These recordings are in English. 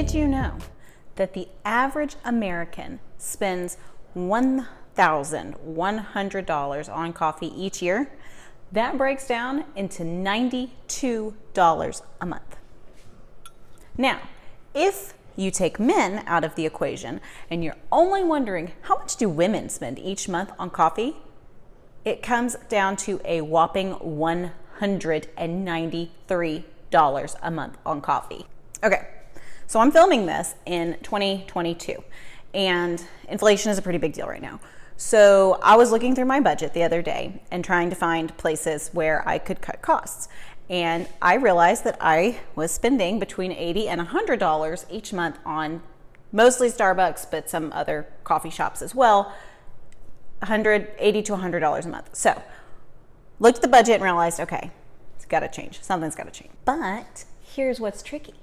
Did you know that the average American spends $1,100 on coffee each year? That breaks down into $92 a month. Now, if you take men out of the equation and you're only wondering how much do women spend each month on coffee, it comes down to a whopping $193 a month on coffee. Okay, so I'm filming this in 2022 and inflation is a pretty big deal right now. So I was looking through my budget the other day and trying to find places where I could cut costs. And I realized that I was spending between $80 and $100 each month on mostly Starbucks, but some other coffee shops as well, $80 to $100 a month. So looked at the budget and realized, okay, it's got to change. Something's got to change. But here's what's tricky.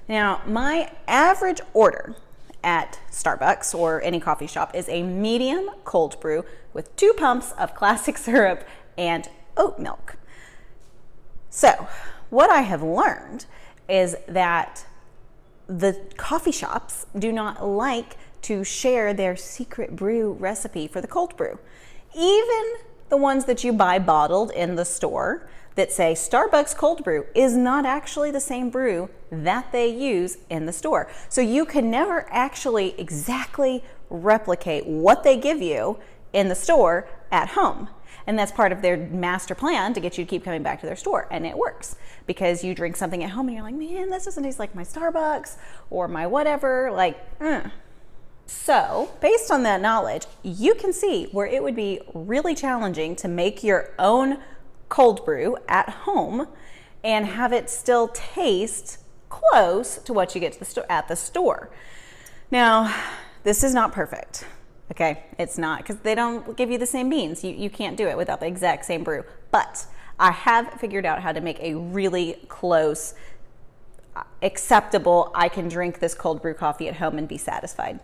Now, my average order at Starbucks or any coffee shop is a medium cold brew with 2 pumps of classic syrup and oat milk. So what I have learned is that the coffee shops do not like to share their secret brew recipe for the cold brew. Even the ones that you buy bottled in the store that say Starbucks cold brew is not actually the same brew that they use in the store. So you can never actually exactly replicate what they give you in the store at home. And that's part of their master plan to get you to keep coming back to their store. And it works because you drink something at home and you're like, man, this doesn't taste like my Starbucks or my whatever, So based on that knowledge, you can see where it would be really challenging to make your own cold brew at home and have it still taste close to what you get at the store. Now, this is not perfect. Okay, it's not, because they don't give you the same beans. You can't do it without the exact same brew. But I have figured out how to make a really close, acceptable, I can drink this cold brew coffee at home and be satisfied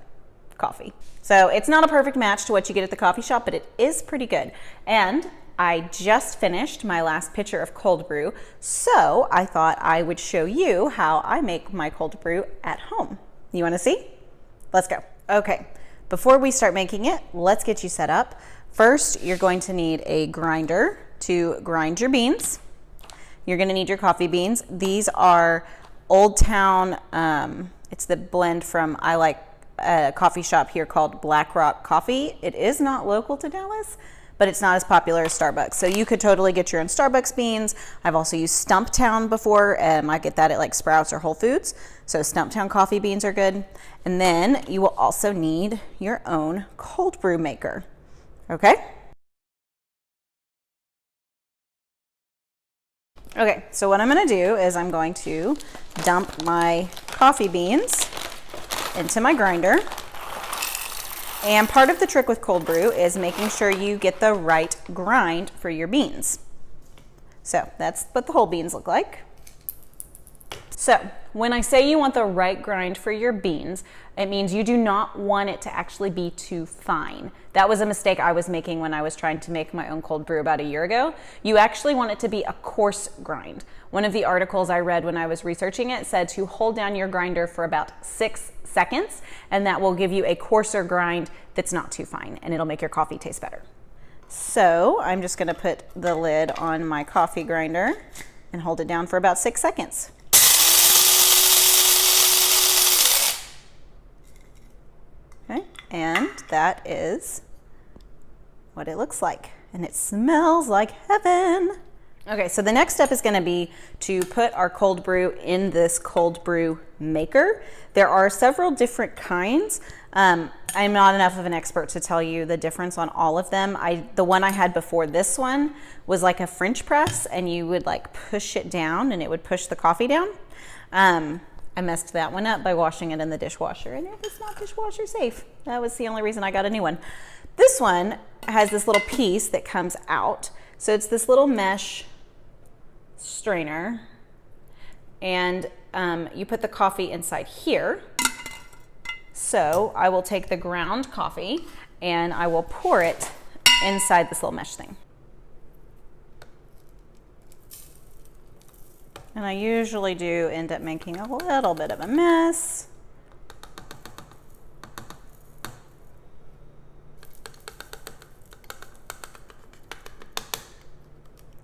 coffee. So it's not a perfect match to what you get at the coffee shop, but it is pretty good. And I just finished my last pitcher of cold brew, so I thought I would show you how I make my cold brew at home. You want to see? Let's go. Okay. Before we start making it, let's get you set up. First, you're going to need a grinder to grind your beans. You're going to need your coffee beans. These are Old Town, it's the blend from, I like a coffee shop here called Black Rock Coffee. It is not local to Dallas, but it's not as popular as Starbucks. So you could totally get your own Starbucks beans. I've also used Stumptown before. I get that at like Sprouts or Whole Foods. So Stumptown coffee beans are good. And then you will also need your own cold brew maker. Okay? Okay, so what I'm gonna do is I'm going to dump my coffee beans into my grinder. And part of the trick with cold brew is making sure you get the right grind for your beans. So that's what the whole beans look like. So when I say you want the right grind for your beans, it means you do not want it to actually be too fine. That was a mistake I was making when I was trying to make my own cold brew about a year ago. You actually want it to be a coarse grind. One of the articles I read when I was researching it said to hold down your grinder for about 6 seconds, and that will give you a coarser grind that's not too fine, and it'll make your coffee taste better. So I'm just gonna put the lid on my coffee grinder and hold it down for about 6 seconds. Okay, and that is what it looks like, and it smells like heaven. Okay, so the next step is gonna be to put our cold brew in this cold brew maker. There are several different kinds. I'm not enough of an expert to tell you the difference on all of them. The one I had before this one was like a French press, and you would like push it down and it would push the coffee down. I messed that one up by washing it in the dishwasher, and it was not dishwasher safe. That was the only reason I got a new one. This one has this little piece that comes out. So it's this little mesh strainer, and you put the coffee inside here. So I will take the ground coffee and I will pour it inside this little mesh thing. And I usually do end up making a little bit of a mess.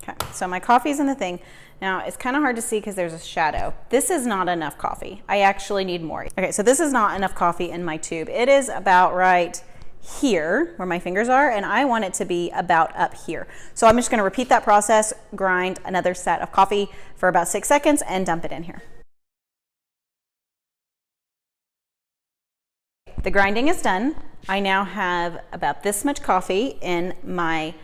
Okay, so my coffee's in the thing. Now, it's kind of hard to see because there's a shadow. This is not enough coffee. I actually need more. Okay, so this is not enough coffee in my tube. It is about right here where my fingers are, and I want it to be about up here. So I'm just going to repeat that process, grind another set of coffee for about 6 seconds, and dump it in here. The grinding is done. I now have about this much coffee in my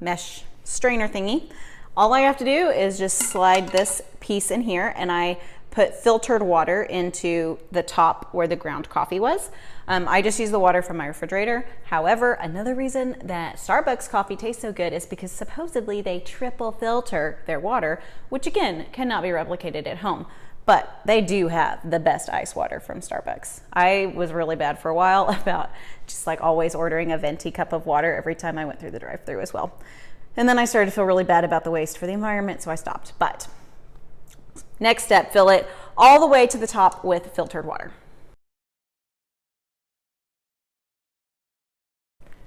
mesh strainer thingy. All I have to do is just slide this piece in here, and I put filtered water into the top where the ground coffee was. I just use the water from my refrigerator. However, another reason that Starbucks coffee tastes so good is because supposedly they triple filter their water, which again, cannot be replicated at home. But they do have the best ice water from Starbucks. I was really bad for a while about just like always ordering a venti cup of water every time I went through the drive-thru as well. And then I started to feel really bad about the waste for the environment, so I stopped. But next step, fill it all the way to the top with filtered water.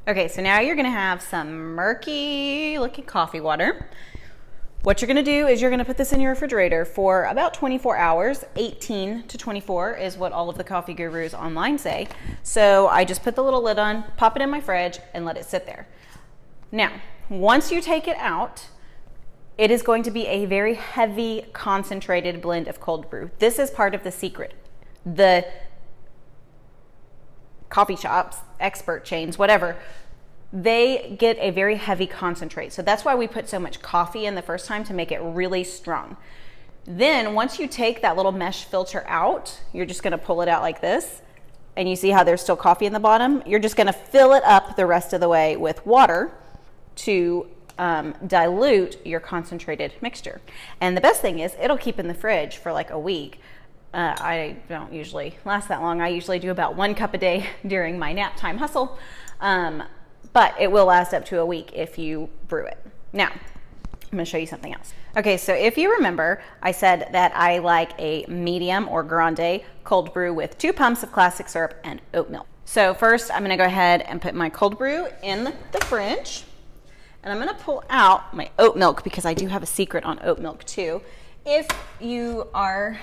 Okay, so now you're gonna have some murky looking coffee water. What you're gonna do is you're gonna put this in your refrigerator for about 24 hours. 18 to 24 is what all of the coffee gurus online say. So I just put the little lid on, pop it in my fridge, and let it sit there. Now, once you take it out, it is going to be a very heavy, concentrated blend of cold brew. This is part of the secret. The coffee shops, expert chains, whatever, they get a very heavy concentrate. So that's why we put so much coffee in the first time, to make it really strong. Then once you take that little mesh filter out, you're just gonna pull it out like this, and you see how there's still coffee in the bottom? You're just gonna fill it up the rest of the way with water to dilute your concentrated mixture. And the best thing is it'll keep in the fridge for like a week. I don't usually last that long. I usually do about 1 cup a day during my nap time hustle. But it will last up to a week if you brew it. Now, I'm gonna show you something else. Okay, so if you remember, I said that I like a medium or grande cold brew with 2 pumps of classic syrup and oat milk. So first I'm gonna go ahead and put my cold brew in the fridge. And I'm gonna pull out my oat milk because I do have a secret on oat milk too. If you are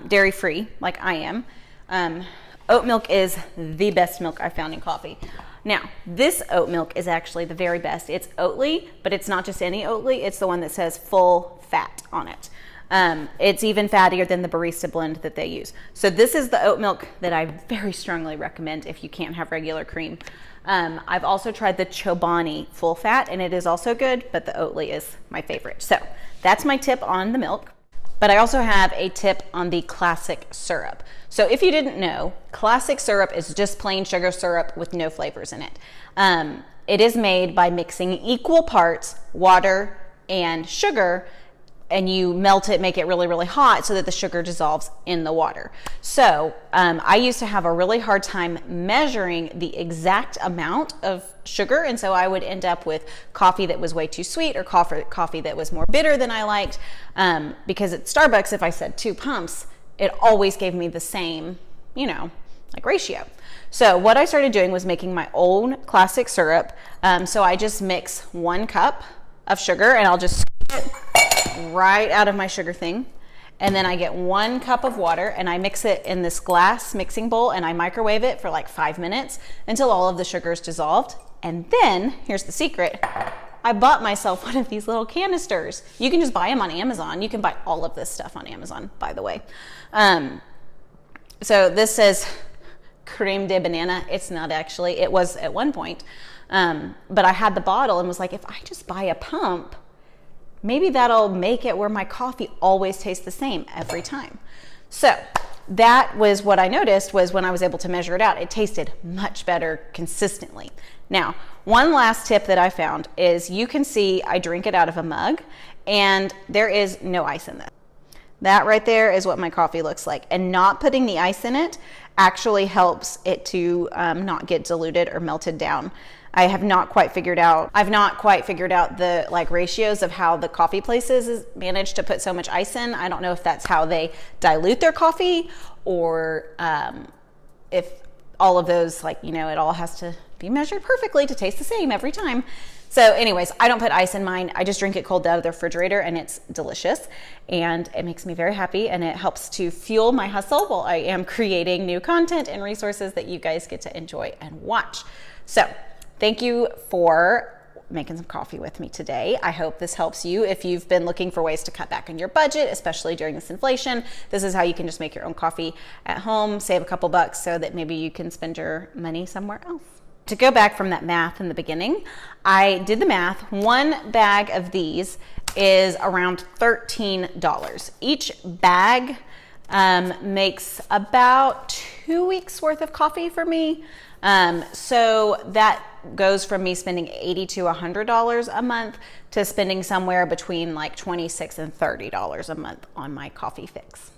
dairy-free, like I am, oat milk is the best milk I've found in coffee. Now, this oat milk is actually the very best. It's Oatly, but it's not just any Oatly. It's the one that says full fat on it. It's even fattier than the barista blend that they use. So this is the oat milk that I very strongly recommend if you can't have regular cream. I've also tried the Chobani full fat, and it is also good, but the Oatly is my favorite. So that's my tip on the milk. But I also have a tip on the classic syrup. So if you didn't know, classic syrup is just plain sugar syrup with no flavors in it. It is made by mixing equal parts water and sugar, and you melt it, make it really, really hot so that the sugar dissolves in the water. So I used to have a really hard time measuring the exact amount of sugar, and so I would end up with coffee that was way too sweet or coffee that was more bitter than I liked, because at Starbucks, if I said 2 pumps, it always gave me the same, like ratio. So what I started doing was making my own classic syrup. So I just mix 1 cup of sugar, and I'll just scoop it right out of my sugar thing. And then I get 1 cup of water, and I mix it in this glass mixing bowl, and I microwave it for like 5 minutes until all of the sugar is dissolved. And then, here's the secret, I bought myself one of these little canisters. You can just buy them on Amazon. You can buy all of this stuff on Amazon, by the way. So this says creme de banana. It's not actually, it was at one point. But I had the bottle and was like, if I just buy a pump, maybe that'll make it where my coffee always tastes the same every time. So that was what I noticed, was when I was able to measure it out, it tasted much better consistently. Now, one last tip that I found is you can see I drink it out of a mug, and there is no ice in this. That right there is what my coffee looks like. And not putting the ice in it actually helps it to not get diluted or melted down. I've not quite figured out the like ratios of how the coffee places manage to put so much ice in. I don't know if that's how they dilute their coffee, or if all of those, like, you know, it all has to be measured perfectly to taste the same every time. So anyways, I don't put ice in mine. I just drink it cold out of the refrigerator, and it's delicious, and it makes me very happy, and it helps to fuel my hustle while I am creating new content and resources that you guys get to enjoy and watch. So thank you for making some coffee with me today. I hope this helps you if you've been looking for ways to cut back on your budget, especially during this inflation. This is how you can just make your own coffee at home, save a couple bucks so that maybe you can spend your money somewhere else. To go back from that math in the beginning, I did the math. One bag of these is around $13. Each bag makes about 2 weeks worth of coffee for me. So that goes from me spending $80 to $100 a month to spending somewhere between like $26 and $30 a month on my coffee fix.